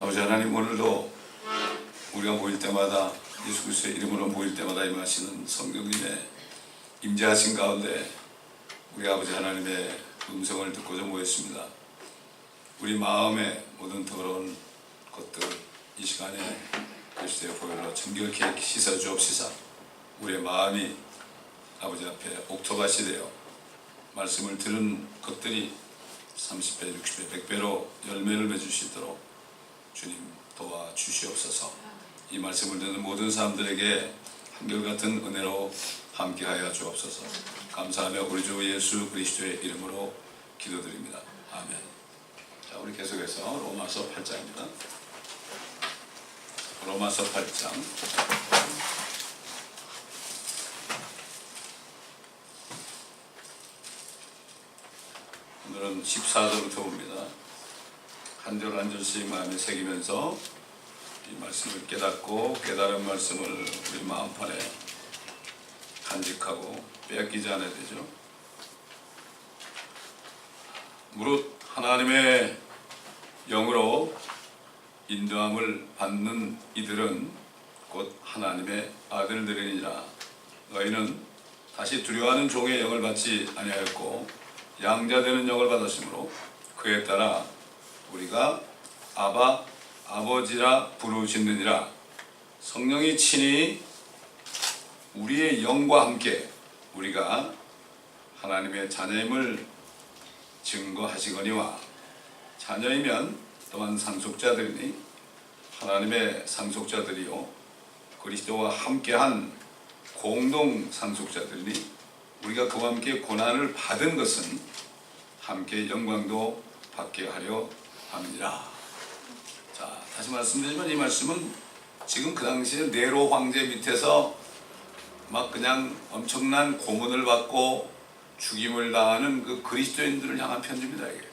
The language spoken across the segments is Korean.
아버지 하나님, 오늘도 우리가 모일 때마다 예수 그리스도의 이름으로 모일 때마다 임하시는 성령님의 임재하신 가운데 우리 아버지 하나님의 음성을 듣고자 모였습니다. 우리 마음의 모든 더러운 것들 이 시간에 그리스도의 보혈로 정결케 씻어 주옵시사. 우리의 마음이 아버지 앞에 옥토밭이 되어 말씀을 들은 것들이 30배, 60배, 100배로 열매를 맺을 수 있도록 주님 도와주시옵소서. 이 말씀을 듣는 모든 사람들에게 한결같은 은혜로 함께하여 주옵소서. 감사하며 우리 주 예수 그리스도의 이름으로 기도드립니다. 아멘. 자, 우리 계속해서 로마서 8장입니다. 로마서 8장 오늘은 14절부터 봅니다. 한 절 한 절씩 마음에 새기면서 이 말씀을 깨닫고 깨달은 말씀을 우리 마음판에 간직하고 빼앗기지 않아야 되죠. 무릇 하나님의 영으로 인도함을 받는 이들은 곧 하나님의 아들들이니라. 너희는 다시 두려워하는 종의 영을 받지 아니하였고 양자되는 영을 받았으므로 그에 따라 우리가 아바 아버지라 부르짖느니라. 성령이 친히 우리의 영과 함께 우리가 하나님의 자녀임을 증거하시거니와 자녀이면 또한 상속자들이니 하나님의 상속자들이요 그리스도와 함께한 공동 상속자들이니 우리가 그와 함께 고난을 받은 것은 함께 영광도 받게 하려 함이라. 자, 다시 말씀드리지만 이 말씀은 지금 그 당시에 네로 황제 밑에서 막 그냥 엄청난 고문을 받고 죽임을 당하는 그 그리스도인들을 향한 편지입니다. 이게.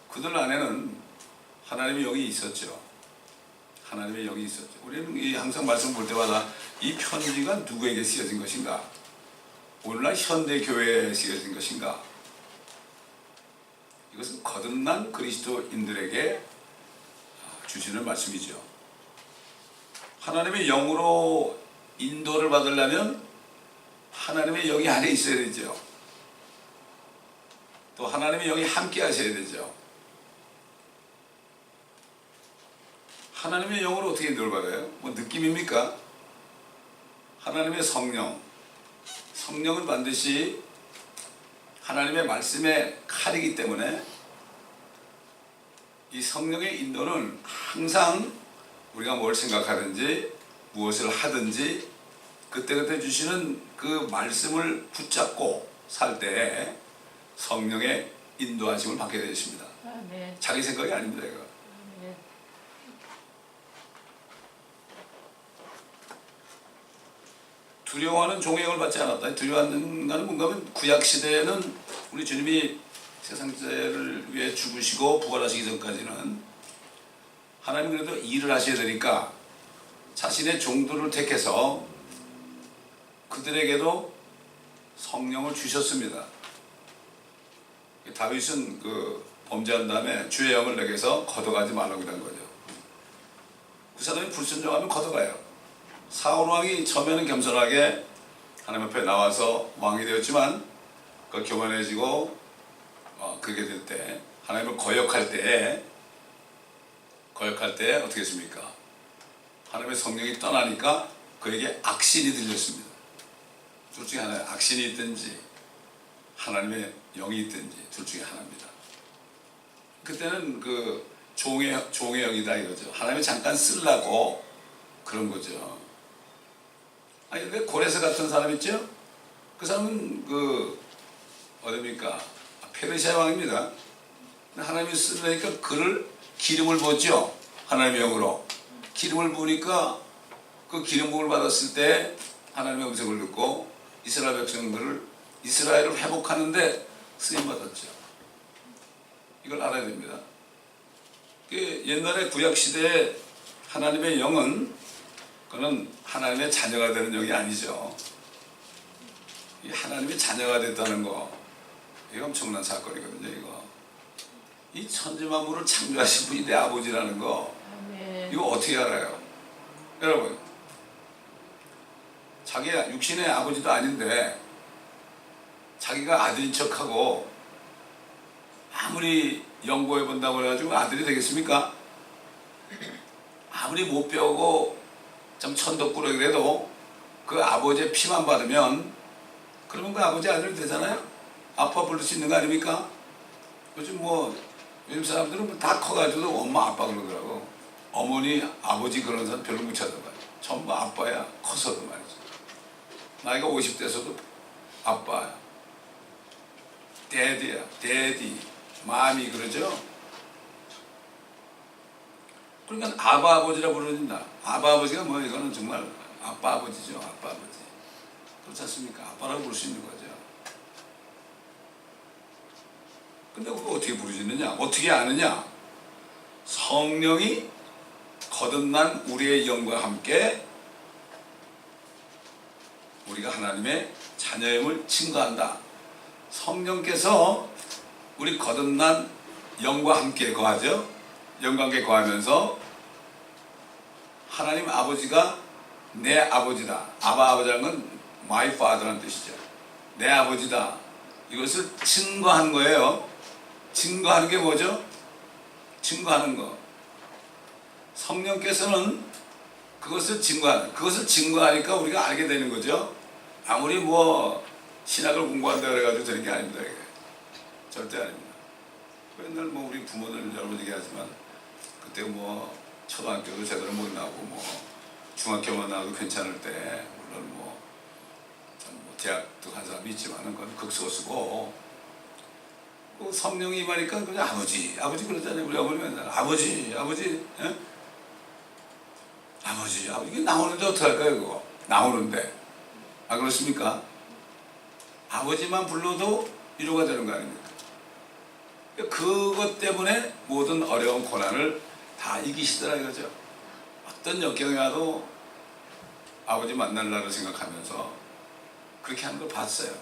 그들 안에는 하나님의 영이 있었죠. 하나님의 영이 있었죠. 우리는 항상 말씀 볼 때마다 이 편지가 누구에게 쓰여진 것인가? 오늘날 현대 교회에 쓰여진 것인가? 이것은 거듭난 그리스도인들에게 주시는 말씀이죠. 하나님의 영으로 인도를 받으려면 하나님의 영이 안에 있어야 되죠. 또 하나님의 영이 함께 하셔야 되죠. 하나님의 영으로 어떻게 인도를 받아요? 뭐 느낌입니까? 하나님의 성령은 반드시 하나님의 말씀의 칼이기 때문에 이 성령의 인도는 항상 우리가 뭘 생각하든지 무엇을 하든지 그때그때 주시는 그 말씀을 붙잡고 살 때 성령의 인도하심을 받게 되십니다. 아멘. 자기 생각이 아닙니다. 이거. 아멘. 두려워하는 종의 영을 받지 않았다. 두려워하는 것은 뭔가 하면 구약시대에는 우리 주님이 세상죄를 위해 죽으시고 부활하시기 전까지는 하나님 그래도 일을 하셔야 되니까 자신의 종들을 택해서 그들에게도 성령을 주셨습니다. 다윗은 그 범죄한 다음에 주의 영을 내게서 걷어가지 말라고 한 거죠. 그 사람이 불순종하면 걷어가요. 사울 왕이 처음에는 겸손하게 하나님 앞에 나와서 왕이 되었지만 그 교만해지고 그렇게 될 때 하나님을 거역할 때 어떻게 했습니까? 하나님의 성령이 떠나니까 그에게 악신이 들렸습니다. 둘 중에 하나예요. 악신이 있든지 하나님의 영이 있든지 둘 중에 하나입니다. 그때는 그 종의 영이다 이거죠. 하나님이 잠깐 쓰려고 그런 거죠. 아니 근데 고레스 같은 사람 있죠? 그 사람은 그 어디입니까? 페르시아 왕입니다. 하나님이 쓰려니까 그를 기름을 부었죠. 하나님의 영으로 기름을 부으니까 그 기름 부음을 받았을 때 하나님의 음성을 듣고 이스라엘 백성들을 이스라엘을 회복하는데 쓰임 받았죠. 이걸 알아야 됩니다. 옛날에 구약 시대에 하나님의 영은 그는 하나님의 자녀가 되는 영이 아니죠. 이 하나님의 자녀가 됐다는 거, 이거 엄청난 사건이거든요. 이거 이 천지만물을 창조하신 분이 내 아버지라는 거, 이거 어떻게 알아요? 여러분, 자기가 육신의 아버지도 아닌데 자기가 아들인 척하고 아무리 연구해 본다고 해가지고 아들이 되겠습니까? 아무리 못 배우고 좀 천덕꾸러기라도 그 아버지의 피만 받으면 그러면 그 아버지 아들이 되잖아요. 아빠 부를 수 있는 거 아닙니까? 요즘 사람들은 다 커가지고 엄마 아빠 그러더라고. 어머니 아버지 그런 사람 별로 못 찾아봐요. 전부 아빠야. 커서도 말이죠. 나이가 50대에서도 아빠야. 데디야. 데디. 마음이 그러죠. 그러니까 아바 아버지라 부르는다. 아바 아버지가 뭐 이거는 정말 아빠 아버지죠. 아빠 아버지. 그렇지 않습니까? 아빠라고 부를 수 있는 거죠. 근데 그거 어떻게 부르시느냐? 어떻게 아느냐? 성령이 거듭난 우리의 영과 함께 우리가 하나님의 자녀임을 증거한다. 성령께서 우리 거듭난 영과 함께 거하죠. 영과 함께 거하면서 하나님 아버지가 내 아버지다. 아바 아버지라는 건 my father라는 뜻이죠. 내 아버지다. 이것을 증거하는 거예요. 증거하는 게 뭐죠? 증거하는 거. 성령께서는 그것을 증거하니까 우리가 알게 되는 거죠. 아무리 신학을 공부한다 그래가지고 되는 게 아닙니다. 이게. 절대 아닙니다. 옛날 우리 부모들 여러 번 얘기하지만 그때 초등학교도 제대로 못 나오고 중학교만 나와도 괜찮을 때 물론 대학도 간 사람이 있지만은 그건 극소수고 성령이 임하니까 그냥 아버지 그러잖아요. 우리 어머니 맨날 아버지 예? 아버지 이게 나오는데 어떡할까요? 그거 나오는데 그렇습니까? 아버지만 불러도 위로가 되는 거 아닙니까? 그것 때문에 모든 어려운 고난을 다 이기시더라 이거죠. 어떤 역경이 와도 아버지 만날 날을 생각하면서 그렇게 하는 걸 봤어요.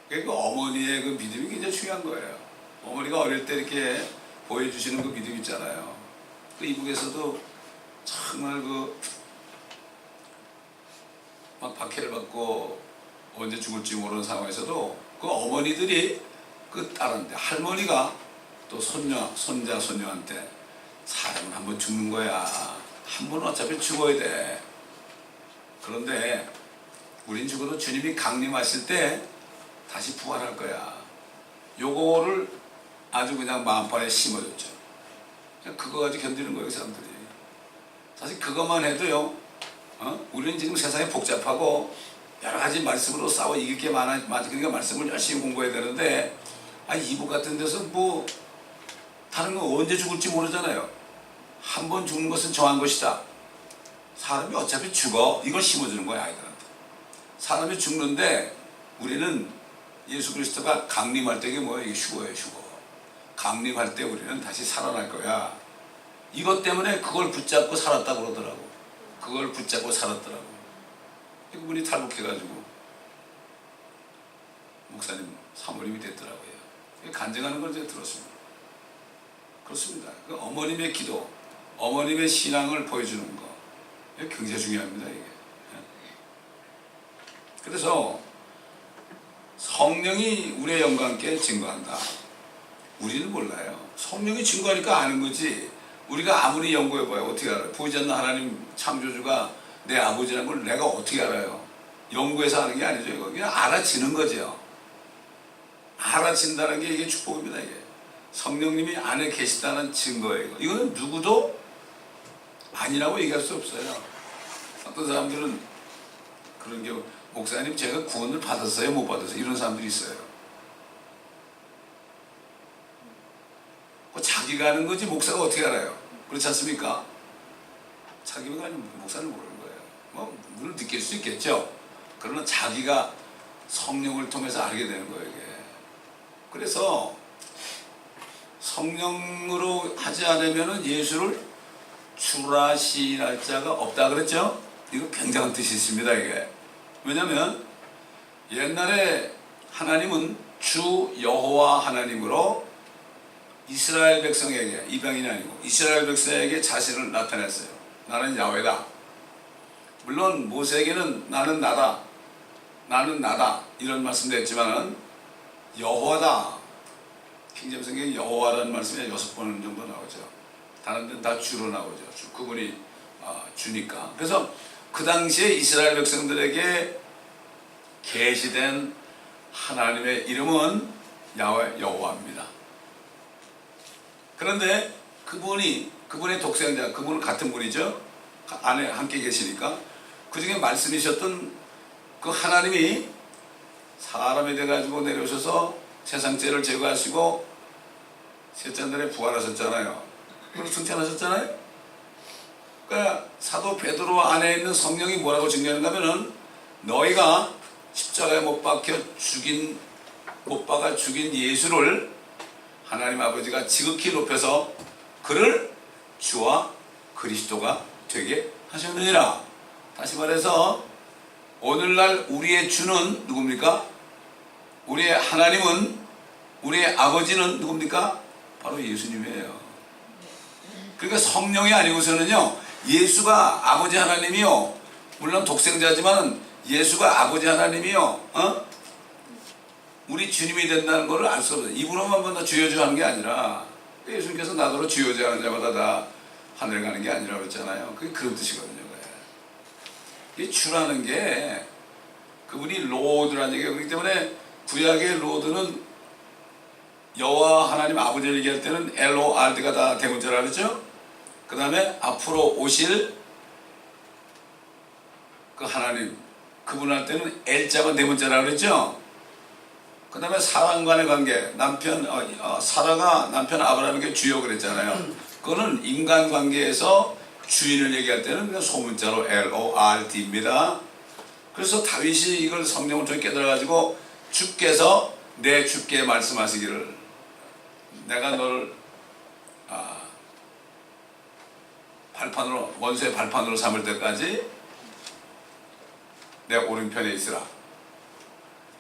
그러니까 어머니의 그 믿음이 굉장히 중요한 거예요. 어머니가 어릴 때 이렇게 보여주시는 그 믿음 있잖아요. 그 이북에서도 정말 막 박해를 받고 언제 죽을지 모르는 상황에서도 그 어머니들이 그 딸한테 할머니가 또 손자, 손녀한테 사람은 한번 죽는 거야. 한 번은 어차피 죽어야 돼. 그런데 우린 죽어도 주님이 강림하실 때 다시 부활할 거야. 요거를 아주 그냥 마음판에 심어줬죠. 그거 가지고 견디는 거예요, 사람들이. 사실 그것만 해도요, 우리는 지금 세상이 복잡하고 여러 가지 말씀으로 싸워 이길 게 많아. 그러니까 말씀을 열심히 공부해야 되는데, 이북 같은 데서 다른 거 언제 죽을지 모르잖아요. 한 번 죽는 것은 정한 것이다. 사람이 어차피 죽어. 이걸 심어주는 거야, 아이들한테. 사람이 죽는데 우리는 예수 그리스도가 강림할 때 이게 뭐예요? 이게 휴거예요, 휴거. 강림할 때 우리는 다시 살아날 거야. 이것 때문에 그걸 붙잡고 살았다 그러더라고. 그걸 붙잡고 살았더라고. 그분이 탈북해가지고 목사님 사모님이 됐더라고요. 간증하는 걸 제가 들었습니다. 그렇습니다. 그 어머님의 기도, 어머님의 신앙을 보여주는 거 굉장히 중요합니다. 이게. 그래서 성령이 우리의 영과 함께 증거한다. 우리는 몰라요. 성령이 증거하니까 아는 거지. 우리가 아무리 연구해봐요. 어떻게 알아요? 보이지 않는 하나님 창조주가 내 아버지라는 걸 내가 어떻게 알아요? 연구해서 아는 게 아니죠. 이거 그냥 알아지는 거죠. 알아진다는 게 이게 축복입니다. 이게 성령님이 안에 계시다는 증거예요. 이거는 누구도 아니라고 얘기할 수 없어요. 어떤 사람들은 그런 게 목사님 제가 구원을 받았어요? 못 받았어요? 이런 사람들이 있어요. 자기가 아는 거지 목사가 어떻게 알아요? 그렇지 않습니까? 자기가 아니면 목사는 모르는 거예요. 물론 느낄 수 있겠죠. 그러나 자기가 성령을 통해서 알게 되는 거예요. 이게. 그래서 성령으로 하지 않으면 예수를 주라 시인할 자가 없다 그랬죠? 이거 굉장한 뜻이 있습니다. 이게. 왜냐하면 옛날에 하나님은 주 여호와 하나님으로 이스라엘 백성에게, 이방인이 아니고 이스라엘 백성에게 자신을 나타냈어요. 나는 야훼다. 물론 모세에게는 나는 나다, 나는 나다 이런 말씀도 했지만은 여호와다. 킹제임스 성경에 여호와라는 말씀이 6번 정도 나오죠. 다른 데는 다 주로 나오죠. 그분이 주니까. 그래서 그 당시에 이스라엘 백성들에게 계시된 하나님의 이름은 야훼, 여호와입니다. 그런데 그분의 독생자, 그분은 같은 분이죠. 안에 함께 계시니까 그 중에 말씀이셨던 그 하나님이 사람이 돼가지고 내려오셔서 세상 죄를 제거하시고 셋째 날에 부활하셨잖아요. 그걸 칭찬하셨잖아요. 그러니까 사도 베드로 안에 있는 성령이 뭐라고 증명하는가 하면은 너희가 십자가에 못 박아 죽인 예수를 하나님 아버지가 지극히 높여서 그를 주와 그리스도가 되게 하셨느니라. 다시 말해서 오늘날 우리의 주는 누굽니까? 우리의 하나님은, 우리의 아버지는 누굽니까? 바로 예수님이에요. 그러니까 성령이 아니고서는요, 예수가 아버지 하나님이요, 물론 독생자지만 예수가 아버지 하나님이요, 우리 주님이 된다는 것을 알 수 없어요. 입으로만 만나 주여주 하는 게 아니라, 예수님께서 나더러 주여주 하는 자마다 다 하늘 가는 게 아니라 그랬잖아요. 그게 그런 뜻이거든요. 이 주라는 게 그분이 로드라는 얘기예요. 그렇기 때문에 구약의 로드는 여호와 하나님 아버지를 얘기할 때는 LORD가 다 대문자라 그랬죠. 그 다음에 앞으로 오실 그 하나님, 그분 할 때는 L자가 대문자라 그랬죠. 그 다음에 사람 간의 관계, 사라가 남편 아브라함에게 주여 그랬잖아요. 그거는 인간 관계에서 주인을 얘기할 때는 그냥 소문자로 LORD입니다. 그래서 다윗이 이걸 성령을 통해 깨달아가지고 주께서 내 주께 말씀하시기를 내가 너를 발판으로, 원수의 발판으로 삼을 때까지 내 오른편에 있으라.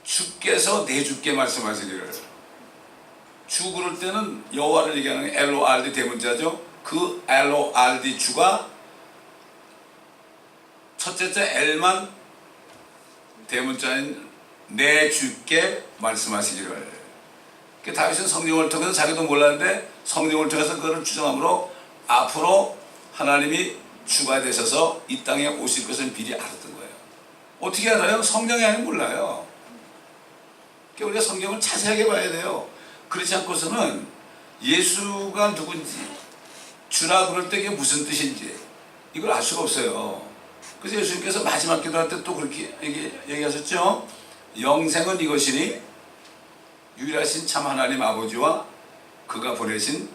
주께서 내 주께 말씀하시기를. 주 그럴 때는 여호와를 얘기하는 LORD 대문자죠. 그 LORD 주가 첫째자 L만 대문자인 내 주께 말씀하시기를. 다윗은 성령을 통해서 자기도 몰랐는데 성령을 통해서 그것을 추정함으로 앞으로 하나님이 주가 되셔서 이 땅에 오실 것을 미리 알았던 거예요. 어떻게 알아요? 성령이 아니면 몰라요. 그러니까 우리가 성경을 자세하게 봐야 돼요. 그렇지 않고서는 예수가 누군지, 주라 그럴 때 이게 무슨 뜻인지 이걸 알 수가 없어요. 그래서 예수님께서 마지막 기도할 때 또 그렇게 얘기하셨죠. 영생은 이것이니 유일하신 참 하나님 아버지와 그가 보내신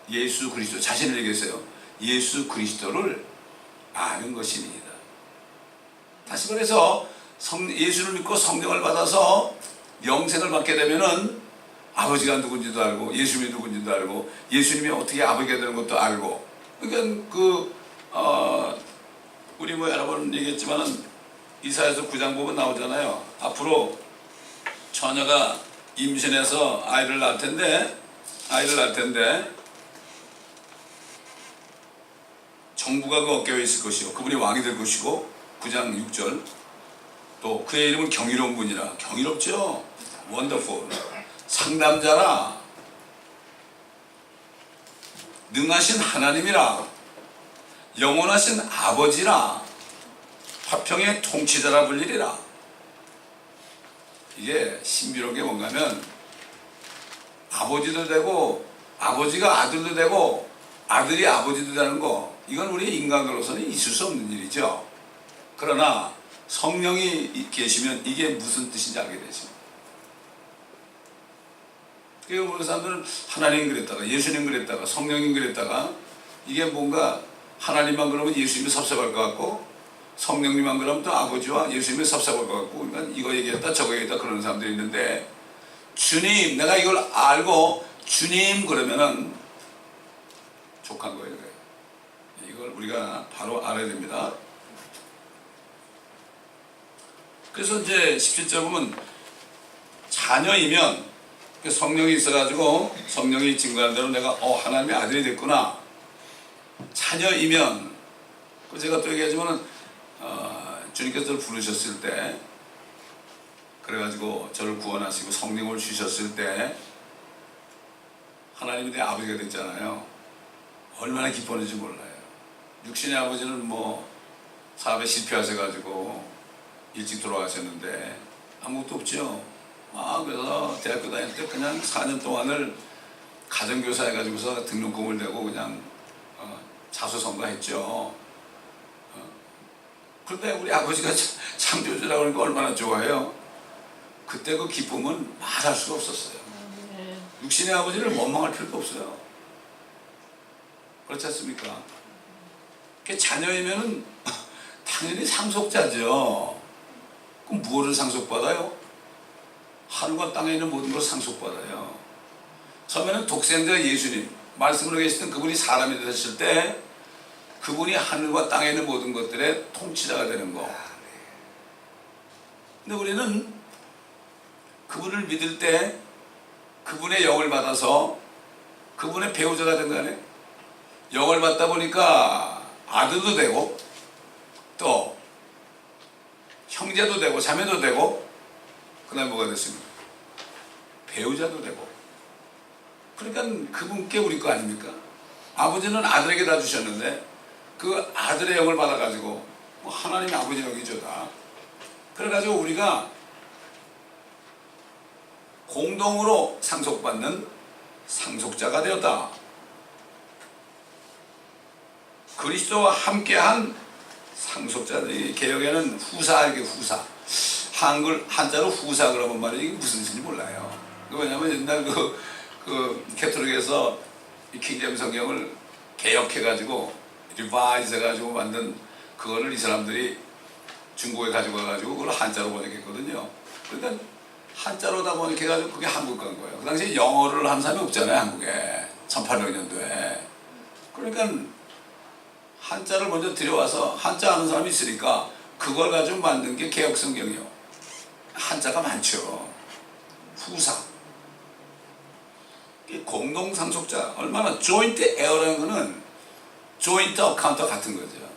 예수 그리스도, 자신을 얘기했어요. 예수 그리스도를 아는 것입니다. 다시 말해서 예수를 믿고 성령을 받아서 영생을 받게 되면은 아버지가 누군지도 알고 예수님이 누군지도 알고 예수님이 어떻게 아버지가 되는 것도 알고. 그러니까 우리 여러 번 얘기했지만은 이사야서 9장 보면 나오잖아요. 앞으로 처녀가 임신해서 아이를 낳을 텐데 정부가 그 어깨에 있을 것이요 그분이 왕이 될 것이고 9장 6절 또 그의 이름은 경이로운 분이라. 경이롭죠. 원더풀. 상담자라. 능하신 하나님이라. 영원하신 아버지라. 화평의 통치자라 불리리라. 이게 신비로운 게 뭔가 하면 아버지도 되고 아버지가 아들도 되고 아들이 아버지도 되는 거, 이건 우리 인간으로서는 있을 수 없는 일이죠. 그러나 성령이 계시면 이게 무슨 뜻인지 알게 되죠. 그러니까 우리 사람들은 하나님 그랬다가 예수님 그랬다가 성령님 그랬다가 이게 뭔가 하나님만 그러면 예수님이 섭섭할 것 같고 성령님만 그러면 또 아버지와 예수님이 섭섭할 것 같고, 그러니까 이거 얘기했다 저거 얘기했다 그러는 사람들이 있는데, 주님, 내가 이걸 알고 주님 그러면은 족한 거예요. 이걸 우리가 바로 알아야 됩니다. 그래서 이제 17절 보면 자녀이면 성령이 있어가지고 성령이 증거하는 대로 내가 하나님의 아들이 됐구나. 자녀이면 제가 또 얘기하지만은 주님께서 저를 부르셨을 때 그래가지고 저를 구원하시고 성령을 주셨을 때 하나님이 내 아버지가 됐잖아요. 얼마나 기뻤는지 몰라요. 육신의 아버지는 뭐 사업에 실패하셔가지고 일찍 돌아가셨는데 아무것도 없죠. 그래서 대학교 다닐 때 그냥 4년 동안을 가정교사 해가지고서 등록금을 내고 그냥 자수성가했죠. 그런데 우리 아버지가 창조주라고 그러니까 얼마나 좋아해요. 그때 그 기쁨은 말할 수가 없었어요. 육신의 아버지를 원망할 필요도 없어요. 그렇지 않습니까? 자녀이면은 당연히 상속자죠. 그럼 무엇을 상속받아요? 하늘과 땅에 있는 모든 걸 상속받아요. 처음에는 독생자 예수님, 말씀으로 계시던 그분이 사람이 되셨을 때 그분이 하늘과 땅에 있는 모든 것들의 통치자가 되는 거. 근데 우리는 그분을 믿을 때 그분의 영을 받아서 그분의 배우자가 된 거 아니에요? 영을 받다 보니까 아들도 되고 또 형제도 되고 자매도 되고 그 다음에 뭐가 됐습니까? 배우자도 되고. 그러니까 그분께 우리 거 아닙니까? 아버지는 아들에게 다 주셨는데 그 아들의 영을 받아가지고 하나님의 아버지 영이죠 다. 그래가지고 우리가 공동으로 상속받는 상속자가 되었다. 그리스도와 함께한 상속자들이 개혁에는 후사, 이게 후사. 한자로 후사 그러면 말이지 이게 무슨 뜻인지 몰라요. 왜냐면 옛날 그 캐톨릭에서 이 킹제임스 성경을 개혁해가지고 리바이즈 해가지고 만든 그거를 이 사람들이 중국에 가지고 와가지고 그걸 한자로 번역했거든요. 그러니까 한자로다 번역해가지고 그게 한국 간 거예요. 그 당시에 영어를 한 사람이 없잖아요, 한국에. 1800년도에. 그러니까 한자를 먼저 들여와서 한자 아는 사람이 있으니까 그걸 가지고 만든 게 개혁성경이요. 한자가 많죠. 후사. 공동상속자. 얼마나 조인트 에어라는 거는 조인트 어카운트와 같은 거죠.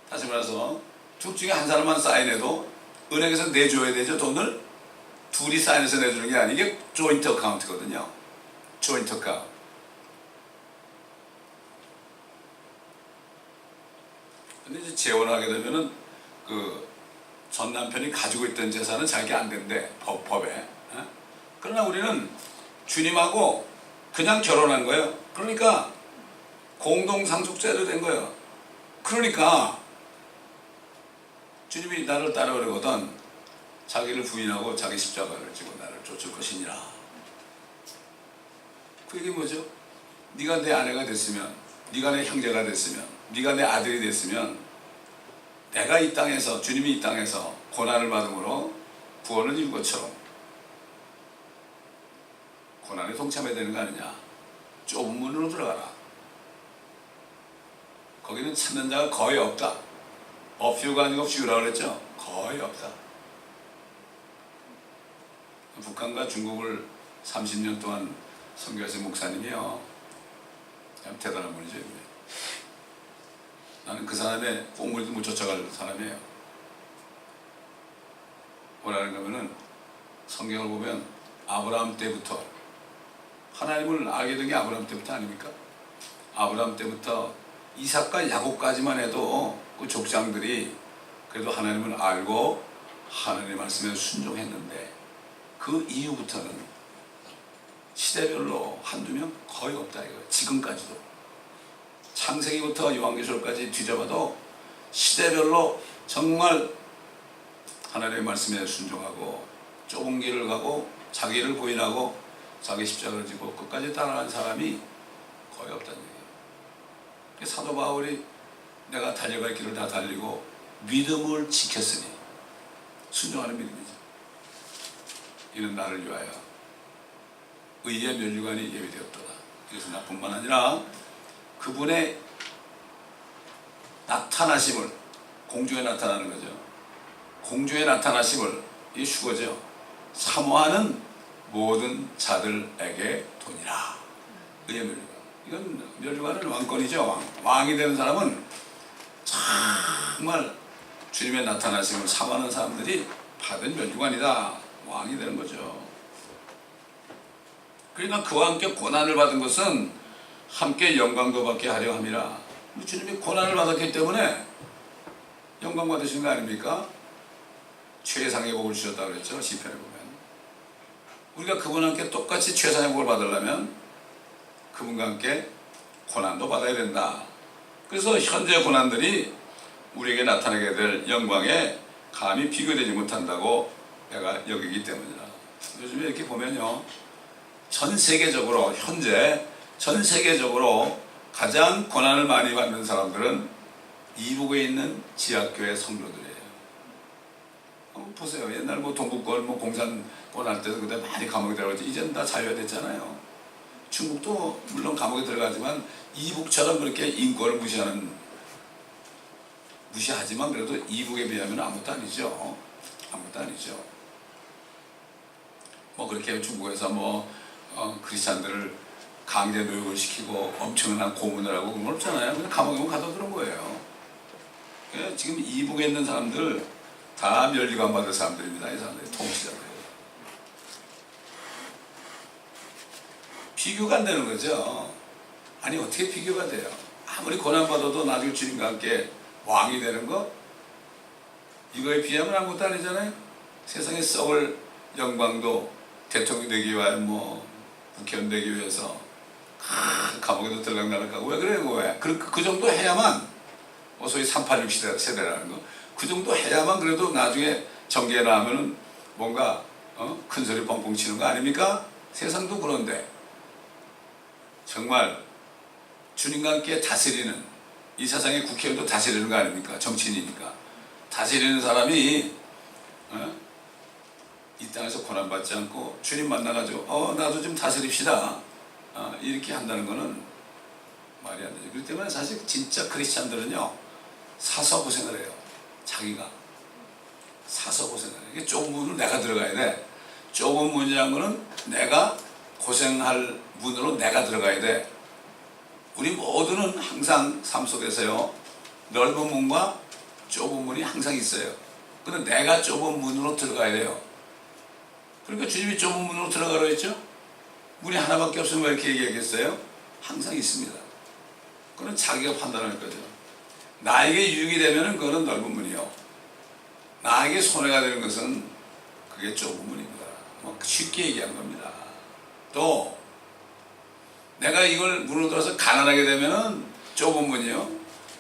다시 말해서 둘 중에 한 사람만 사인해도 은행에서 내줘야 되죠, 돈을. 둘이 사인해서 내주는 게 아니고 이게 조인트 어카운트거든요. 조인트 어카운트. 근데 이제 재혼을 하게 되면은 그 전 남편이 가지고 있던 재산은 자기 안 된대, 법에. 그러나 우리는 주님하고 그냥 결혼한 거예요. 그러니까 공동 상속자로 된 거예요. 그러니까 주님이 나를 따라오려거든 자기를 부인하고 자기 십자가를 지고 나를 쫓을 것이니라. 그 얘기 뭐죠? 네가 내 아내가 됐으면, 네가 내 형제가 됐으면, 네가 내 아들이 됐으면 내가 이 땅에서, 주님이 이 땅에서 고난을 받음으로 구원을 이룬 것처럼 고난에 동참해야 되는 거 아니냐. 좁은 문으로 들어가라. 거기는 찾는 자가 거의 없다. few 아니고 few라고 그랬죠. 거의 없다. 북한과 중국을 30년 동안 선교하신 목사님이요. 참 대단한 분이죠. 나는 그 사람의 꽁무니도 못 쫓아갈 사람이에요. 뭐라는 거면은 성경을 보면 아브라함 때부터 하나님을 알게 된 게 아브라함 때부터 아닙니까? 아브라함 때부터 이삭과 야곱까지만 해도 그 족장들이 그래도 하나님을 알고 하나님의 말씀에 순종했는데 그 이후부터는 시대별로 한두 명 거의 없다 이거예요. 지금까지도. 창세기부터 요한계시록까지 뒤져봐도 시대별로 정말 하나님의 말씀에 순종하고 좁은 길을 가고 자기를 부인하고 자기 십자가를 지고 끝까지 따라간 사람이 거의 없다는 얘기예요. 사도 바울이 내가 달려갈 길을 다 달리고 믿음을 지켰으니 순종하는 믿음이죠. 이는 나를 위하여 의의 면류관이 예비되었도다. 그래서 나뿐만 아니라 그분의 나타나심을, 공중에 나타나는 거죠. 공중에 나타나심을, 이 휴거죠. 사모하는 모든 자들에게 도니라. 의의 멸류관. 이건 멸류관은 왕권이죠. 왕이 되는 사람은 정말 주님의 나타나심을 사모하는 사람들이 받은 멸류관이다. 왕이 되는 거죠. 그러니까 그와 함께 고난을 받은 것은 함께 영광도 받게 하려 함이라. 주님이 고난을 받았기 때문에 영광 받으신 거 아닙니까? 최상의 복을 주셨다고 그랬죠. 시편에 보면. 우리가 그분과 함께 똑같이 최상의 복을 받으려면 그분과 함께 고난도 받아야 된다. 그래서 현재 고난들이 우리에게 나타나게 될 영광에 감히 비교되지 못한다고 내가 여기기 때문이다. 요즘에 이렇게 보면요, 전 세계적으로 현재 전 세계적으로 가장 고난을 많이 받는 사람들은 이북에 있는 지하교회 성도들이에요. 보세요. 옛날 동구권 공산권 할 때도 그때 많이 감옥에 들어가지, 이제는 다 자유화됐잖아요. 중국도 물론 감옥에 들어가지만 이북처럼 그렇게 인권을 무시하지만 그래도 이북에 비하면 아무것도 아니죠. 아무것도 아니죠. 그렇게 중국에서 크리스찬들을 강제 노역을 시키고 엄청난 고문을 하고 그런 건 없잖아요. 그냥 감옥에만 가둬두는 거예요. 지금 이북에 있는 사람들 다 멸류관 받을 사람들입니다. 이 사람들이 통치자들. 비교가 안 되는 거죠. 아니 어떻게 비교가 돼요? 아무리 고난받아도 나중에 주님과 함께 왕이 되는 거? 이거에 비하면 아무것도 아니잖아요. 세상에 썩을 영광도 대통령 되기 위하여 국회의원 되기 위해서 감옥에도 들락날락하고 왜 그래요? 왜? 그 정도 해야만 소위 386 세대라는 거, 그 정도 해야만 그래도 나중에 정계에 나오면은 뭔가 큰 소리 뻥뻥 치는 거 아닙니까? 세상도 그런데 정말 주님과 함께 다스리는, 이 세상의 국회의원도 다스리는 거 아닙니까? 정치인이니까 다스리는 사람이 이 땅에서 고난받지 않고 주님 만나가지고 나도 좀 다스립시다 이렇게 한다는 거는 말이 안 되죠. 그렇기 때문에 사실 진짜 크리스찬들은요, 사서 고생을 해요. 자기가 사서 고생을 해요. 이게 좁은 문으로 내가 들어가야 돼. 좁은 문이라는 거는 내가 고생할 문으로 내가 들어가야 돼. 우리 모두는 항상 삶 속에서요, 넓은 문과 좁은 문이 항상 있어요. 근데 내가 좁은 문으로 들어가야 돼요. 그러니까 주님이 좁은 문으로 들어가라고 했죠. 문이 하나밖에 없으면 왜 이렇게 얘기하겠어요? 항상 있습니다. 그건 자기가 판단할 거죠. 나에게 유익이 되면 그거는 넓은 문이요, 나에게 손해가 되는 것은 그게 좁은 문입니다. 쉽게 얘기한 겁니다. 또 내가 이걸 문으로 들어서 가난하게 되면은 좁은 문이요,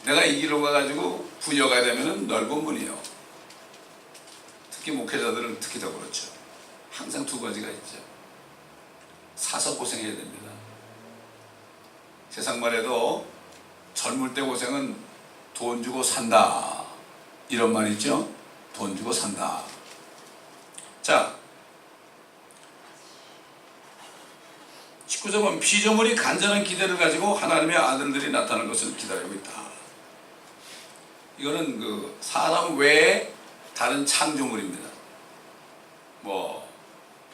내가 이 길로 가가지고 부여가 되면은 넓은 문이요. 특히 목회자들은 특히 더 그렇죠. 항상 두 가지가 있죠. 사서 고생해야 됩니다. 세상 말에도 젊을 때 고생은 돈 주고 산다, 이런 말 있죠. 돈 주고 산다. 자, 19절 보면 피조물이 간절한 기대를 가지고 하나님의 아들들이 나타나는 것을 기다리고 있다. 이거는 사람 외에 다른 창조물입니다.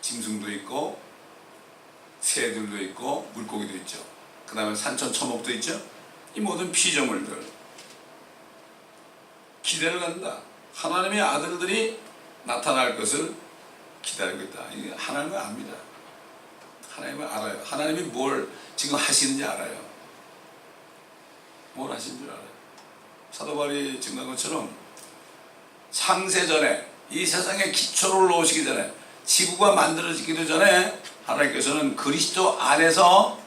짐승도 있고 새들도 있고 물고기도 있죠. 그 다음에 산천초목도 있죠. 이 모든 피조물들 기대를 갖는다. 하나님의 아들들이 나타날 것을 기다리고 있다. 하나님은 압니다. 하나님은 알아요. 하나님이 뭘 지금 하시는지 알아요. 뭘 하시는 줄 알아요. 사도 바울이 증거한 것처럼 창세 전에, 이 세상에 기초를 놓으시기 전에, 지구가 만들어지기도 전에 하나님께서는 그리스도 안에서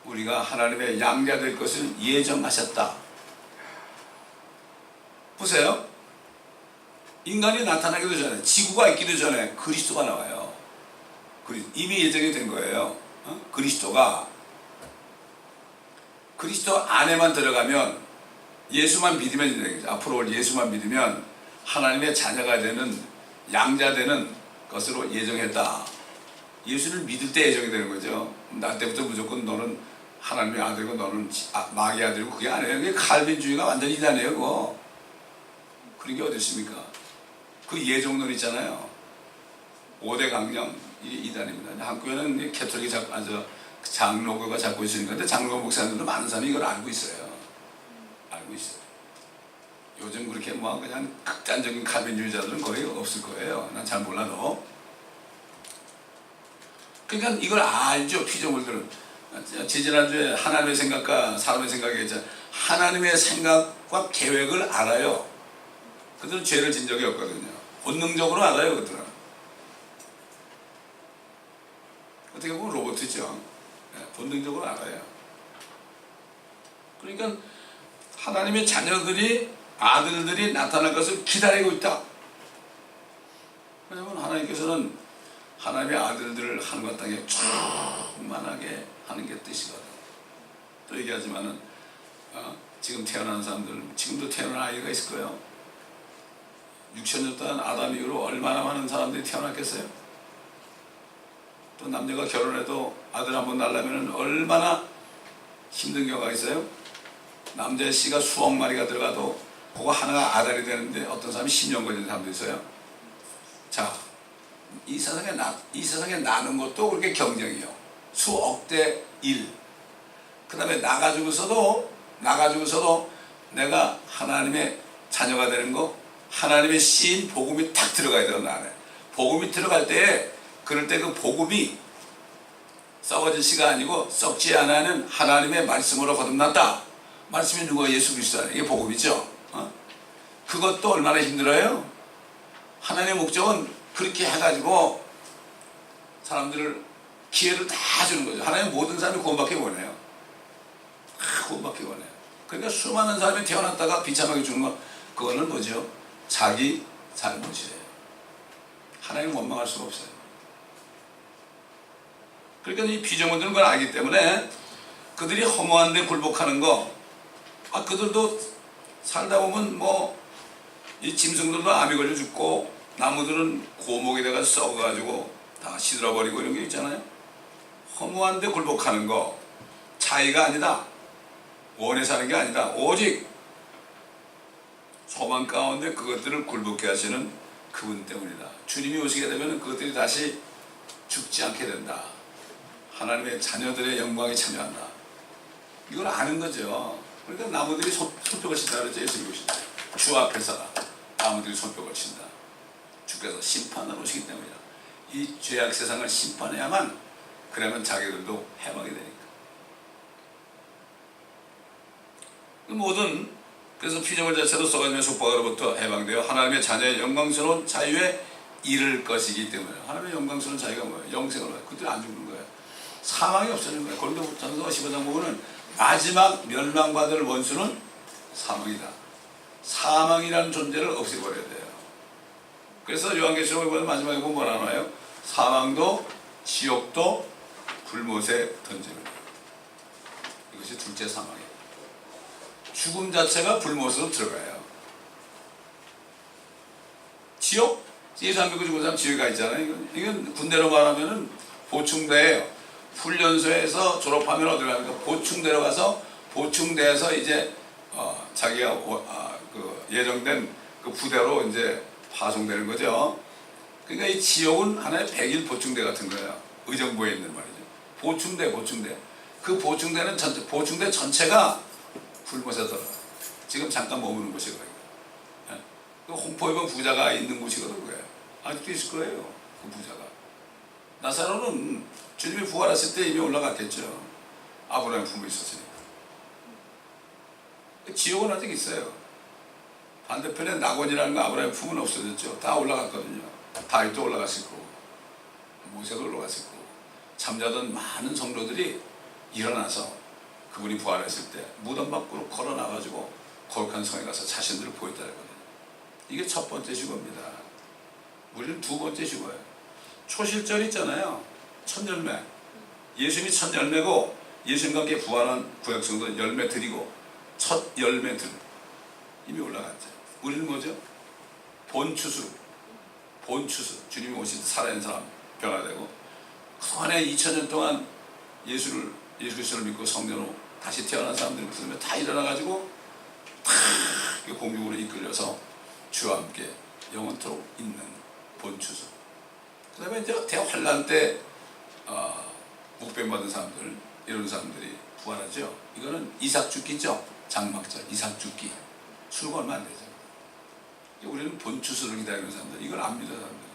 우리가 하나님의 양자 될 것을 예정하셨다. 보세요. 인간이 나타나기도 전에, 지구가 있기도 전에 그리스도가 나와요. 이미 예정이 된 거예요. 그리스도가, 그리스도 안에만 들어가면, 예수만 믿으면 되는 거죠. 앞으로 올 예수만 믿으면 하나님의 자녀가 되는, 양자 되는 것으로 예정했다. 예수를 믿을 때 예정이 되는 거죠. 나 때부터 무조건 너는 하나님의 아들이고 너는 마귀의 아들이고, 그게 아니에요. 그게 칼빈주의가 완전히 이단이에요. 그거. 그런 게 어디 있습니까? 그 예정론 있잖아요. 5대 강령, 이게 이단입니다. 한국에는 캐톨릭이 장로교가 잡고 있으니까. 근데 장로 목사님들도 많은 사람이 이걸 알고 있어요. 알고 있어요. 요즘 그렇게 뭐 그냥 극단적인 가변주의자들은 거의 없을 거예요. 난 잘 몰라도. 그러니까 이걸 알죠, 피조물들은. 지지난주에 하나님의 생각과 사람의 생각이 했잖아요. 하나님의 생각과 계획을 알아요. 그들은 죄를 진 적이 없거든요. 본능적으로 알아요, 그들은. 어떻게 보면 로봇이죠. 본능적으로 알아요. 그러니까 하나님의 자녀들이, 아들들이 나타날 것을 기다리고 있다. 왜냐하면 하나님께서는 하나님의 아들들을 하늘과 땅에 충만하게 하는 게 뜻이거든. 또 얘기하지만은 지금 태어난 사람들, 지금도 태어난 아이가 있을 거예요. 6,000년 동안 아담 이후로 얼마나 많은 사람들이 태어났겠어요? 또 남녀가 결혼해도 아들 한 번 낳으려면 얼마나 힘든 경우가 있어요? 남자의 씨가 수억 마리가 들어가도 그거 하나가 아들이 되는데 어떤 사람이 10년 걸리는 사람도 있어요. 자, 이 세상에 나는 것도 그렇게 경쟁이요. 수억 대 1. 그 다음에 나가지고서도 내가 하나님의 자녀가 되는 거, 하나님의 씨인 복음이 탁 들어가야 돼요, 나는. 복음이 들어갈 때, 그럴 때 그 복음이 썩어진 씨가 아니고 썩지 않는 하나님의 말씀으로 거듭났다. 말씀이 누구야? 예수 그리스도 아니에요. 이게 복음이죠. 그것도 얼마나 힘들어요? 하나님의 목적은 그렇게 해가지고 사람들을 기회를 다 주는 거죠. 하나님 모든 사람이 구원받기 원해요. 구원받기 원해요. 그러니까 수많은 사람이 태어났다가 비참하게 죽는 거, 그거는 뭐죠? 자기 잘못이에요. 하나님 원망할 수가 없어요. 그러니까 이 피조물들은 그걸 알기 때문에 그들이 허무한 데 굴복하는 거, 그들도 살다 보면 이 짐승들도 암이 걸려 죽고 나무들은 고목에다가 썩어가지고 다 시들어버리고 이런 게 있잖아요. 허무한 데 굴복하는 거, 차이가 아니다. 원해서 하는 게 아니다. 오직 소망 가운데 그것들을 굴복케 하시는 그분 때문이다. 주님이 오시게 되면 그것들이 다시 죽지 않게 된다. 하나님의 자녀들의 영광에 참여한다. 이걸 아는 거죠. 그러니까 나무들이 손뼉을 친다 그랬죠. 예수 그리스도. 주 앞에서 나무들이 손뼉을 친다. 주께서 심판을 오시기 때문이다. 이 죄악 세상을 심판해야만, 그러면 자기들도 해방이 되니까. 그래서 피조물 자체도 썩어짐의 속박으로부터 해방되어 하나님의 자녀의 영광스러운 자유에 이를 것이기 때문에. 하나님의 영광스러운 자유가 뭐예요? 영생을 해요. 그들이 안 죽는 거예요. 사망이 없어지는 거예요. 고린도전서 15장 보면은 마지막 멸망받을 원수는 사망이다. 사망이라는 존재를 없애버려야 돼요. 그래서 요한계시록에 보면 마지막에 보면 뭐라 나와요? 사망도 지옥도 불못에 던집니다. 이것이 둘째 사망이에요. 죽음 자체가 불못으로 들어가요. 지옥? 예수 안 믿고 죽은 사람 지옥에 가 있잖아요. 이건 군대로 말하면은 보충대예요. 훈련소에서 졸업하면 어디 가니까 보충대로 가서, 보충대에서 이제 자기가 예정된 그 부대로 이제 파송되는 거죠. 그러니까 이 지옥은 하나의 100일 보충대 같은 거예요. 의정부에 있는 말이죠. 보충대. 그 보충대 전체가 불못에 들어가요. 지금 잠깐 머무는 곳이거든요. 그 홍포에본 부자가 있는 곳이거든요. 그게. 아직도 있을 거예요. 그 부자가. 나사로는 주님이 부활했을 때 이미 올라갔겠죠. 아브라함 품에 있었으니까. 지옥은 아직 있어요. 반대편에 낙원이라는 거, 아브라함 품은 없어졌죠. 다 올라갔거든요. 다윗도 올라갔을 거고, 모세도 올라갔을 거고, 잠자던 많은 성도들이 일어나서 그분이 부활했을 때 무덤 밖으로 걸어 나가지고 거룩한 성에 가서 자신들을 보였다 그랬거든요. 이게 첫 번째 휴거입니다. 우리는 두 번째 휴거예요. 초실절 있잖아요. 첫 열매. 예수님이 첫 열매고, 예수님과 함께 부활한 구약성도 열매 드리고, 첫 열매들 이미 올라갔죠. 우리는 뭐죠? 본추수. 주님이 오신 살아있는 사람, 변화되고, 그동안에 2000년 동안 예수 그리스도를 믿고 성령으로 다시 태어난 사람들이 부르면 다 일어나가지고 다 공중으로 이끌려서 주와 함께 영원토록 있는 본추수. 그 다음에 이제 대환란 때 목배받은 사람들, 이런 사람들이 부활하죠. 이거는 이삭 죽기죠. 장막절, 이삭 죽기. 수가 얼마 안 되죠. 우리는 본추수를 기다리는 사람들, 이걸 안 믿어 사람들.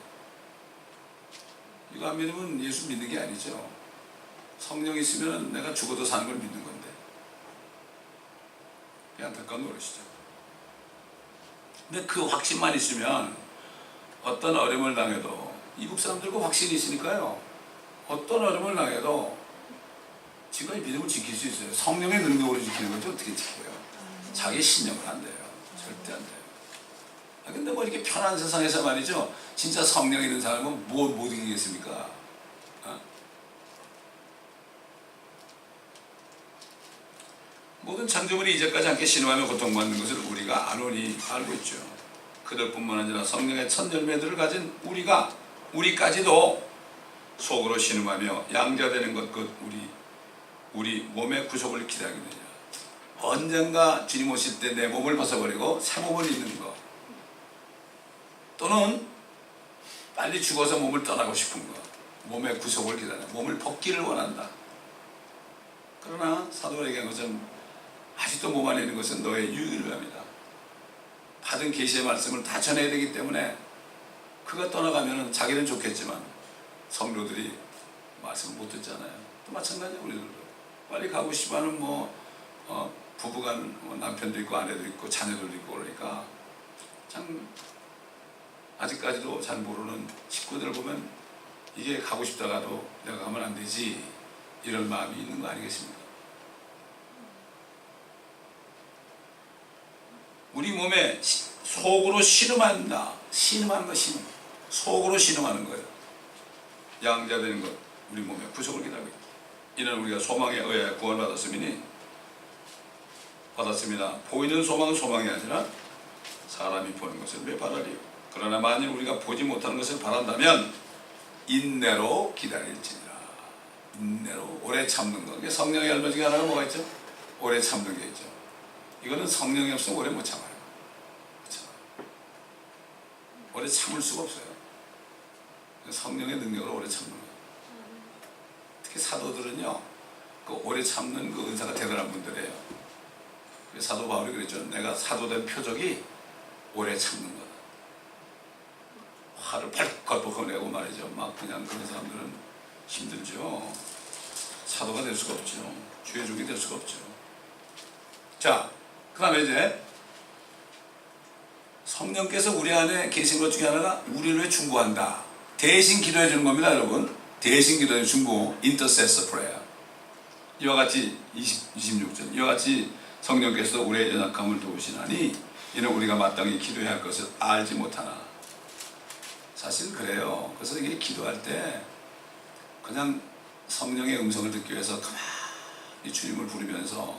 이거 안 믿으면 예수 믿는 게 아니죠. 성령이 있으면 내가 죽어도 사는 걸 믿는 건데. 안타까운 노릇이죠. 근데 그 확신만 있으면 어떤 어려움을 당해도, 이북 사람들과 확신이 있으니까요, 어떤 어려움을 당해도 지금까지 믿음을 지킬 수 있어요. 성령의 능력으로 지키는 건지 어떻게 지켜요? 자기 신념은 안 돼요. 절대 안 돼요. 근데 뭐 이렇게 편한 세상에서 말이죠, 진짜 성령 있는 사람은 못 이기겠습니까? 모든 창조물이 이제까지 함께 신음하며 고통받는 것을 우리가 아노니 알고 있죠. 그들뿐만 아니라 성령의 첫 열매들을 가진 우리까지도 속으로 신음하며 양자되는 것 우리 몸의 구속을 기다리느냐. 언젠가 주님 오실 때 내 몸을 벗어버리고 새 몸을 입는 것, 또는 빨리 죽어서 몸을 떠나고 싶은 것, 몸의 구속을 기다려 몸을 벗기를 원한다. 그러나 사도가 얘기한 것은 아직도 몸 안에 있는 것은 너의 유익을 위함이다. 받은 계시의 말씀을 다 전해야 되기 때문에 그가 떠나가면 자기는 좋겠지만 성도들이 말씀을 못 듣잖아요. 또 마찬가지예요. 우리들도 빨리 가고 싶어하는 부부간 남편도 있고 아내도 있고 자녀들도 있고 그러니까 참 아직까지도 잘 모르는 식구들을 보면 이게 가고 싶다가도 내가 가면 안 되지, 이런 마음이 있는 거 아니겠습니까? 우리 몸에 속으로 신음한다. 신음하는 거, 신음. 속으로 신음하는 거예요. 양자되는 것, 우리 몸의 구속을 기다리고 있다. 이는 우리가 소망에 의해 구원받았음이니, 받았습니다. 보이는 소망은 소망이 아니라 사람이 보는 것을 왜 바라리요? 그러나 만일 우리가 보지 못하는 것을 바란다면 인내로 기다릴지니라. 인내로 오래 참는 것. 이게 성령의 열매 중에 하나가 뭐가 있죠? 오래 참는 게 있죠. 이거는 성령이 없으면 오래 못 참아요. 그렇죠? 오래 참을 수가 없어요. 성령의 능력으로 오래 참는 거예요. 특히 사도들은요, 그 오래 참는 그 은사가 대단한 분들이에요. 사도 바울이 그랬죠. 내가 사도된 표적이 오래 참는 거다. 화를 펄펄 내고 말이죠. 막 그냥 그런 사람들은 힘들죠. 사도가 될 수가 없죠. 주의 종이 될 수가 없죠. 자, 그 다음에 이제 성령께서 우리 안에 계신 것 중에 하나가 우리를 위해 중보한다. 대신 기도해 주는 겁니다, 여러분. 대신 기도해 주는 중보, intercessor prayer. 이와 같이 26절, 이와 같이 성령께서 우리의 연약함을 도우시나니 이는 우리가 마땅히 기도해야 할 것을 알지 못하나. 사실 그래요. 그래서 이게 기도할 때 그냥 성령의 음성을 듣기 위해서 가만히 주님을 부르면서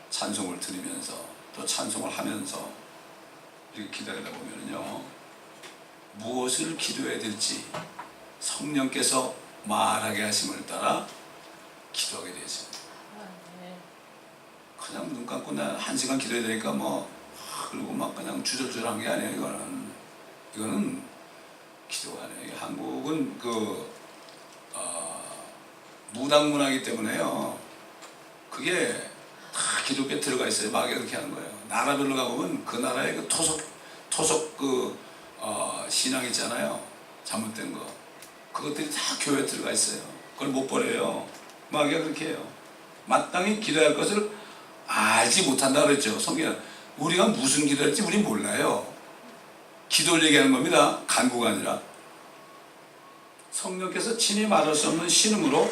찬송을 들으면서 또 찬송을 하면서 이렇게 기다리다 보면요, 무엇을 기도해야 될지 성령께서 말하게 하심을 따라 기도하게 되죠. 그냥 눈 감고 나 1시간 기도해야 되니까 그리고 막 그냥 주저주저한 게 아니에요. 이거는 기도가 아니에요. 한국은 무당문화이기 때문에요. 그게 다 기독교에 들어가 있어요. 마귀가 그렇게 하는 거예요. 나라별로 가보면 그 나라의 그 토속 신앙 있잖아요. 잘못된 거. 그것들이 다 교회에 들어가 있어요. 그걸 못 버려요. 마귀가 그렇게 해요. 마땅히 기도할 것을 알지 못한다 그랬죠. 성경 우리가 무슨 기도할지 우리 몰라요. 기도를 얘기하는 겁니다. 간구가 아니라. 성령께서 친히 말할 수 없는 신음으로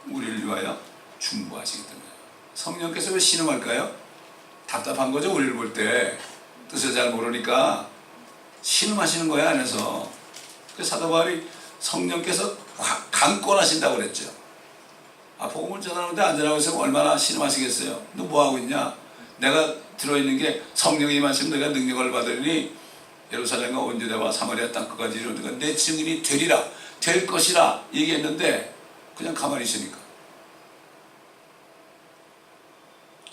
우리를 위하여 중보하시기 때문에. 성령께서 왜 신음할까요? 답답한 거죠. 우리를 볼 때 뜻을 잘 모르니까 신음하시는 거야 안에서. 그 사도 바울이 성령께서 강권하신다고 그랬죠. 복음을 전하는데 안 전하고 있으면 얼마나 신음하시겠어요. 너 뭐하고 있냐? 내가 들어있는 게 성령이 임하시면 내가 능력을 받으니 예루살렘과 온 유대와 사마리아 땅끝까지 이르는 내 증인이 되리라, 될 것이라 얘기했는데 그냥 가만히 있으니까.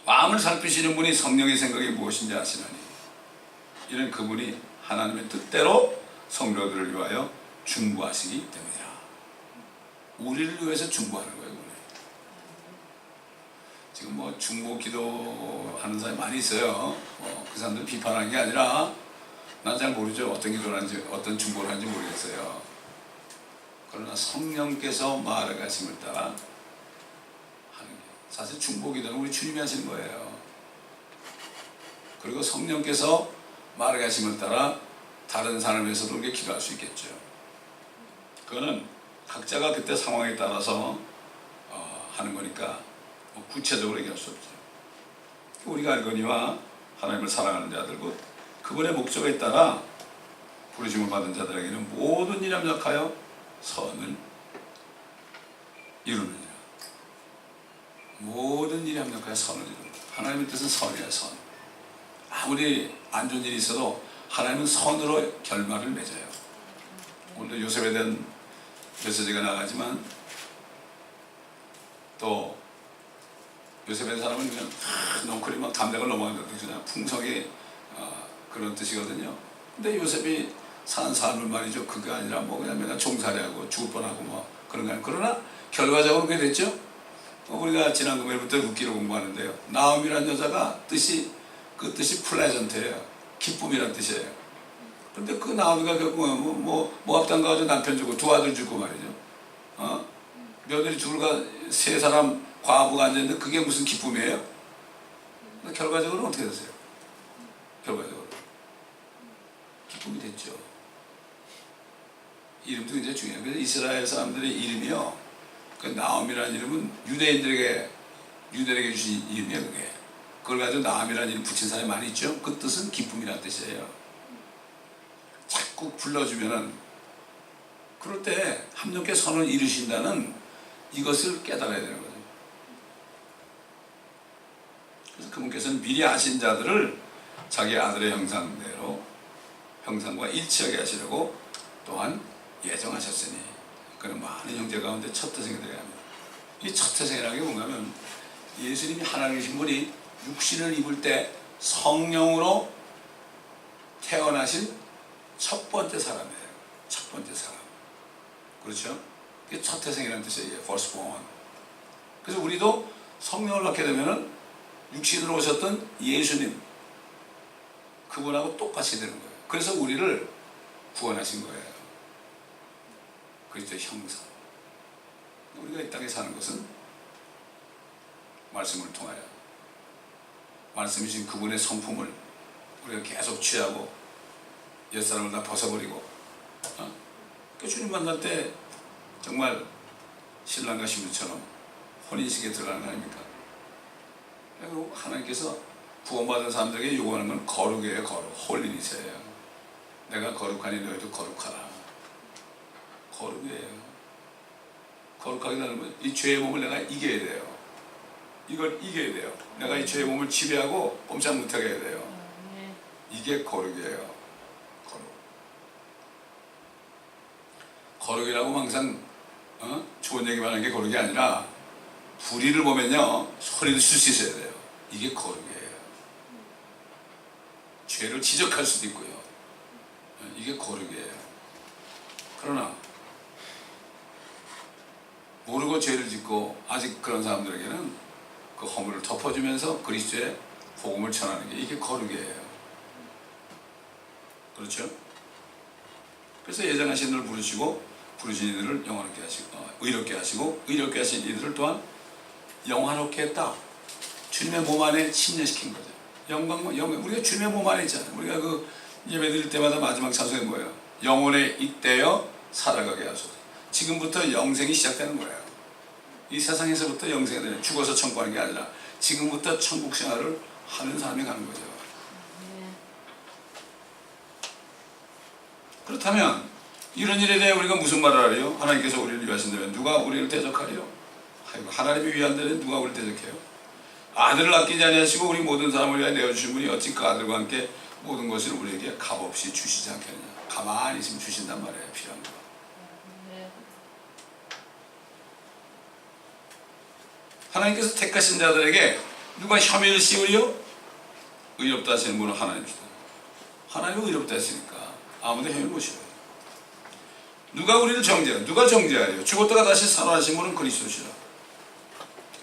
마음을 살피시는 분이 성령의 생각이 무엇인지 아시나니 이는 그분이 하나님의 뜻대로 성도들을 위하여 중보하시기 때문이라. 우리를 위해서 중보하는 거예요. 우리. 지금 뭐 중보 기도하는 사람이 많이 있어요. 그 사람들 비판하는 게 아니라 난 잘 모르죠. 어떤 기도를 하는지 어떤 중보를 하는지 모르겠어요. 그러나 성령께서 말하심을 따라 하는 게 사실 중보 기도는 우리 주님이 하시는 거예요. 그리고 성령께서 말하심을 따라 다른 사람에서도 그렇게 기도할 수 있겠죠. 그거는 각자가 그때 상황에 따라서 하는 거니까 뭐 구체적으로 얘기할 수 없죠. 우리가 알거니와 하나님을 사랑하는 자들 곧 그분의 목적에 따라 부르심을 받은 자들에게는 모든 일에 합력하여 선을 이루느니라. 모든 일에 합력하여 선을 이루느니라. 하나님의 뜻은 선이야. 선. 아무리 안 좋은 일이 있어도 하나님은 선으로 결말을 맺어요. 오늘도 요셉에 대한 메시지가 나가지만 또 요셉에 대한 사람은 그냥 넝쿨이만 감각을 넘어가는 그냥 풍성이 그런 뜻이거든요. 근데 요셉이 산 삶을 말이죠. 그게 아니라 뭐 그냥 맨날 종살이하고 죽을 뻔하고 뭐 그런 거 아니에요. 그러나 결과적으로 그게 됐죠. 우리가 지난 금요일부터 룻기를 공부하는데요. 나옴이라는 여자가 그 뜻이 플레전트예요. 기쁨이라는 뜻이에요. 근데 그 나오미가 결국 모압당 가가지고 남편 주고 두 아들 주고 말이죠. 며느리 둘과 세 사람 과부가 앉아있는데 그게 무슨 기쁨이에요? 결과적으로 어떻게 됐어요? 결과적으로 기쁨이 됐죠. 이름도 굉장히 중요해요. 그래서 이스라엘 사람들의 이름이요, 그 나옴이라는 이름은 유대인들에게 주신 이름이에요. 그게 그걸 가지고 나옴이라는 이름 붙인 사람이 많이 있죠. 그 뜻은 기쁨이라는 뜻이에요. 자꾸 불러주면은 그럴 때 함께 선을 이루신다는 이것을 깨달아야 되는 거죠. 그래서 그분께서는 미리 아신 자들을 자기 아들의 형상과 일치하게 하시려고 또한 예정하셨으니 그는 많은 형제 가운데 첫 태생이 되어야 합니다. 이 첫 태생이라는 게 뭔가 하면 예수님이 하나님이신 분이 육신을 입을 때 성령으로 태어나신 첫 번째 사람이에요. 첫 번째 사람. 그렇죠? 이게 첫 태생이라는 뜻이에요. first born. 그래서 우리도 성령을 받게 되면은 육신으로 오셨던 예수님, 그분하고 똑같이 되는 거예요. 그래서 우리를 구원하신 거예요. 그리스도의 형상. 우리가 이 땅에 사는 것은 말씀을 통하여 말씀이 주신 그분의 성품을 우리가 계속 취하고 옛사람을 다 벗어버리고 그 주님 만날 때 정말 신랑과 신부처럼 혼인식에 들어가는 거 아닙니까? 그리고 하나님께서 구원받은 사람들에게 요구하는 건 거룩이에요. 거룩. 홀리니스예요. 내가 거룩하니 너희도 거룩하라. 거룩이에요. 거룩하게 되는 거예요. 이 죄의 몸을 내가 이겨야 돼요. 이걸 이겨야 돼요. 내가 이 죄의 몸을 지배하고 꼼짝 못하게 해야 돼요. 이게 거룩이에요. 거룩이라고 항상 좋은 얘기만 하는 게 거룩이 아니라 불의를 보면요 소리를 칠 수 있어야 돼요. 이게 거룩이에요. 죄를 지적할 수도 있고요. 이게 거룩이에요. 그러나 모르고 죄를 짓고 아직 그런 사람들에게는 그 허물을 덮어주면서 그리스도의 복음을 전하는 게 이게 거룩이에요. 그렇죠? 그래서 예정하신 이들을 부르신 이들을 영원하게 하시고 의롭게 하시고 의롭게 하신 이들을 또한 영화롭게 했다. 주님의 몸 안에 침례시킨 거죠. 영광 우리가 주님의 몸 안에 있잖아요. 우리가 그 예배 드릴 때마다 마지막 찬송이 뭐예요? 영혼에 잇대어 살아가게 하소서. 지금부터 영생이 시작되는 거예요. 이 세상에서부터 영생이 되는, 죽어서 천국 가는 게 아니라 지금부터 천국 생활을 하는 사람이 가는 거죠. 그렇다면 이런 일에 대해 우리가 무슨 말을 하래요? 하나님께서 우리를 위하신다면 누가 우리를 대적하리요? 하나님이 위한다면 누가 우리를 대적해요? 아들을 아끼지 아니하시고 우리 모든 사람을 위하여 내어주신 분이 어찌 그 아들과 함께 모든 것을 우리에게 값없이 주시지 않겠느냐. 가만히 있으면 주신단 말이에요. 필요한 거. 하나님께서 택하신 자들에게 누가 혐의를 씌우리요? 의롭다 하시는 분은 하나님이시다. 하나님은 의롭다 하시니까 아무도 혐의를 못 씌워요. 누가 우리를 정죄해요? 누가 정죄하려? 죽었다가 다시 살아나신 분은 그리스도시라.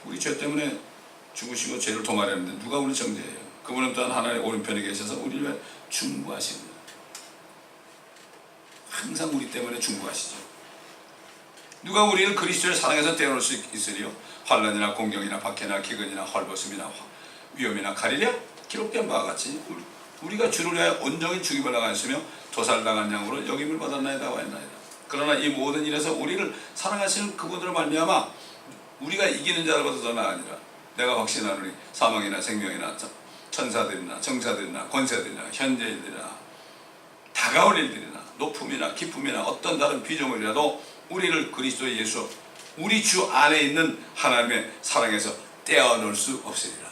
우리 죄 때문에 죽으시고 죄를 동하려는데 누가 우리를 정죄해요? 그분은 또한 하나님의 오른편에 계셔서 우리를 중보하십니다. 항상 우리 때문에 중보하시죠. 누가 우리를 그리스도의 사랑에서 떼어놓을 수 있으리요? 환난이나 공경이나 박해나 기근이나 헐벗음이나 위험이나 가리랴? 기록된 바와 같이 우리가 주를 위하여 온전히 죽임을 당하였으며 도살당한 양으로 여김을 받았나이다 하였나이다. 그러나 이 모든 일에서 우리를 사랑하시는 그분으로 말미암아 우리가 이기는 자를 보다 더 나아니라. 내가 확신하노니 사망이나 생명이나 천사들이나 정사들이나 권세들이나 현재일들이나 다가올 일들이나 높음이나 기쁨이나 어떤 다른 비조물이라도 우리를 그리스도 예수 우리 주 안에 있는 하나님의 사랑에서 떼어놓을 수 없으리라.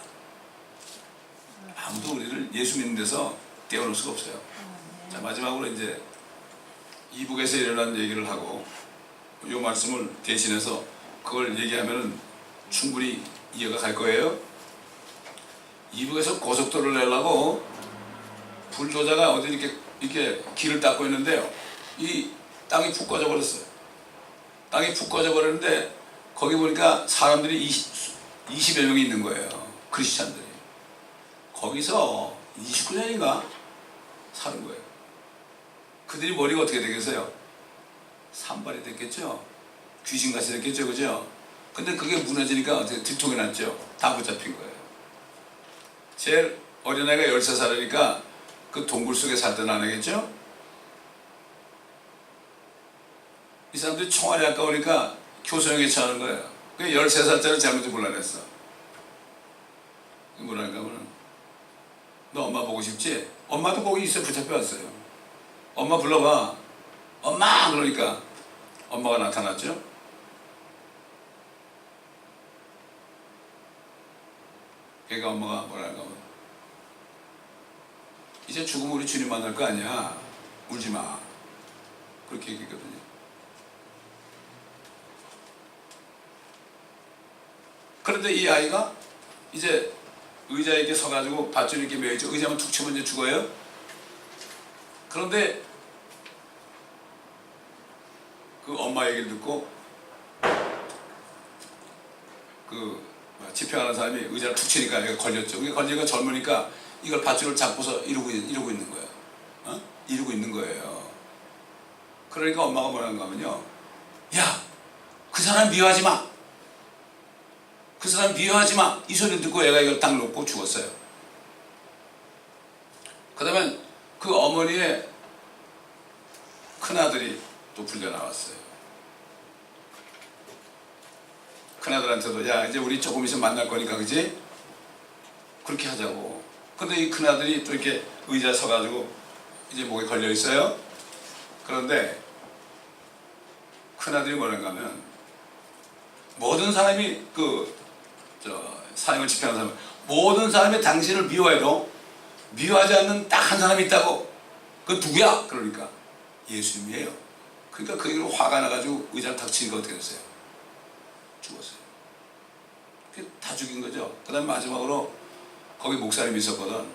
아무도 우리를 예수 믿는 데서 떼어놓을 수가 없어요. 자, 마지막으로 이제 이북에서 일어난 얘기를 하고 이 말씀을 대신해서 그걸 얘기하면은 충분히 이해가 갈 거예요. 이북에서 고속도로를 내려고 불도저가 어디 이렇게 길을 닦고 있는데요. 이 땅이 푹 꺼져 버렸어요. 땅이 푹 꺼져 버렸는데 거기 보니까 사람들이 20여 명이 있는 거예요. 크리스찬들이. 거기서 29년인가 사는 거예요. 그들이 머리가 어떻게 되겠어요? 산발이 됐겠죠? 귀신같이 됐겠죠? 그죠? 근데 그게 무너지니까 어떻게 들통이 났죠? 다 붙잡힌 거예요. 제일 어린아이가 13살이니까 그 동굴 속에 살던 아내겠죠? 이 사람들이 총알이 아까우니까 교수형에 처하는 거예요. 그 13살짜리 잘못 곤란했어. 뭐랄까 하면 너 엄마 보고 싶지? 엄마도 거기 있어 붙잡혀 왔어요. 엄마 불러봐. 엄마! 그러니까 엄마가 나타났죠. 그러니까 엄마가 뭐랄까 하면 이제 죽으면 우리 주님 만날 거 아니야. 울지 마. 그렇게 얘기했거든요. 그런데 이 아이가 이제 의자에 이렇게 서가지고 밧줄 이렇게 매여있죠. 의자만 툭 치면 이제 죽어요. 그런데 그 엄마 얘기를 듣고 그 집행하는 사람이 의자를 툭 치니까 얘가 걸렸죠. 그게 걸리니까 젊으니까 이걸 밧줄을 잡고서 이러고 있는 거예요. 이러고 있는 거예요. 그러니까 엄마가 뭐라는가 하면요. 야! 그 사람 미워하지 마! 그 사람 미워하지 마! 이 소리를 듣고 얘가 이걸 딱 놓고 죽었어요. 그 다음에 그 어머니의 큰아들이 또 불려 나왔어요. 큰아들한테도 야 이제 우리 조금 있으면 만날 거니까 그지? 그렇게 하자고. 근데 이 큰아들이 또 이렇게 의자에 서가지고 이제 목에 걸려 있어요. 그런데 큰아들이 뭐라는가 하면 모든 사람이 사형을 집행하는 사람 모든 사람이 당신을 미워해도 미워하지 않는 딱 한 사람이 있다고. 그 누구야? 그러니까 예수님이에요. 그러니까 그 얘기로 화가 나가지고 의자를 탁 치니까 어떻게 됐어요? 죽었어요. 다 죽인 거죠. 그 다음에 마지막으로 거기 목사님이 있었거든.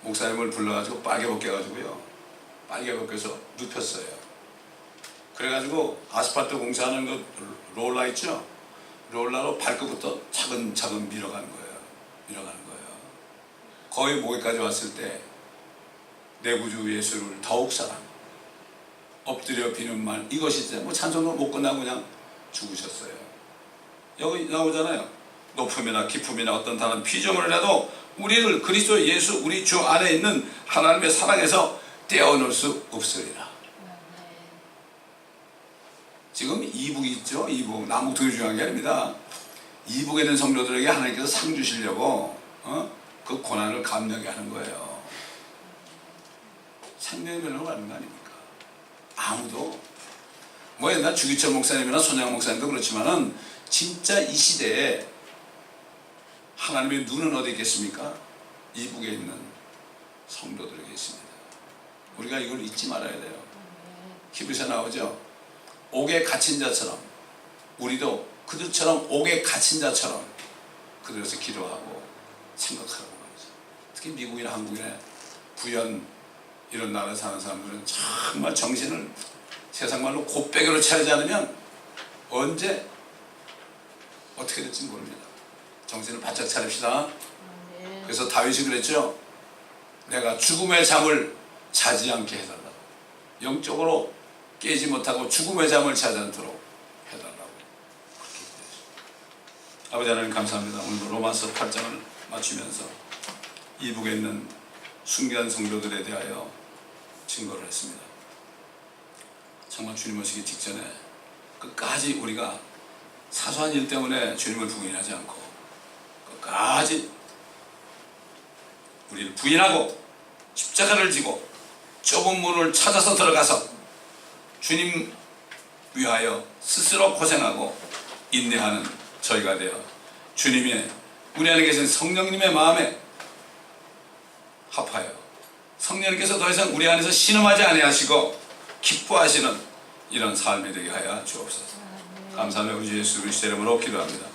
목사님을 불러가지고 빨개 벗겨가지고요. 빨개 벗겨서 눕혔어요. 그래가지고 아스팔트 공사하는 그 롤러 있죠? 롤러로 발끝부터 차근차근 밀어가는 거예요. 거의 목에까지 왔을 때 내 구주 예수를 더욱 사랑 엎드려 비는 말 이것이 진짜 뭐 찬송도 못 끝나고 그냥 죽으셨어요. 여기 나오잖아요. 높음이나 기쁨이나 어떤 다른 피조물이라도 우리를 그리스도 예수 우리 주 안에 있는 하나님의 사랑에서 떼어놓을 수 없으리라. 지금 이북이 있죠. 이북 남북통일이 중요한 게 아닙니다. 이북에 있는 성도들에게 하나님께서 상 주시려고 그 고난을 감내하게 하는 거예요. 생명의 면허가 아닌 거 아닙니까? 아무도 뭐 옛날 주기철 목사님이나 손양 목사님도 그렇지만은 진짜 이 시대에 하나님의 눈은 어디 있겠습니까? 이북에 있는 성도들에게 있습니다. 우리가 이걸 잊지 말아야 돼요. 히브리서 나오죠. 옥에 갇힌 자처럼 우리도 그들처럼 옥에 갇힌 자처럼 그들에서 기도하고 생각하라고 말이죠. 특히 미국이나 한국이나 부연 이런 나라에 사는 사람들은 정말 정신을 세상 말로 곱배기로 차리지 않으면 언제 어떻게 될지 모릅니다. 정신을 바짝 차립시다. 그래서 다윗이 그랬죠. 내가 죽음의 잠을 자지 않게 해달라고. 영적으로 깨지 못하고 죽음의 잠을 자지 않도록 해달라고. 그렇게 기도했습니다. 아버지 하나님 감사합니다. 오늘 로마서 8장을 마치면서 이북에 있는 순교한 성도들에 대하여 증거를 했습니다. 정말 주님 오시기 직전에 끝까지 우리가 사소한 일 때문에 주님을 부인하지 않고 끝까지 우리를 부인하고 십자가를 지고 좁은 문을 찾아서 들어가서 주님 위하여 스스로 고생하고 인내하는 저희가 되어 주님의 우리 안에 계신 성령님의 마음에 합하여 성령님께서 더 이상 우리 안에서 신음하지 아니하시고 기뻐하시는 이런 삶이 되게 하여 주옵소서. 감사하며 우리 예수 그리스도 이름으로 기도합니다.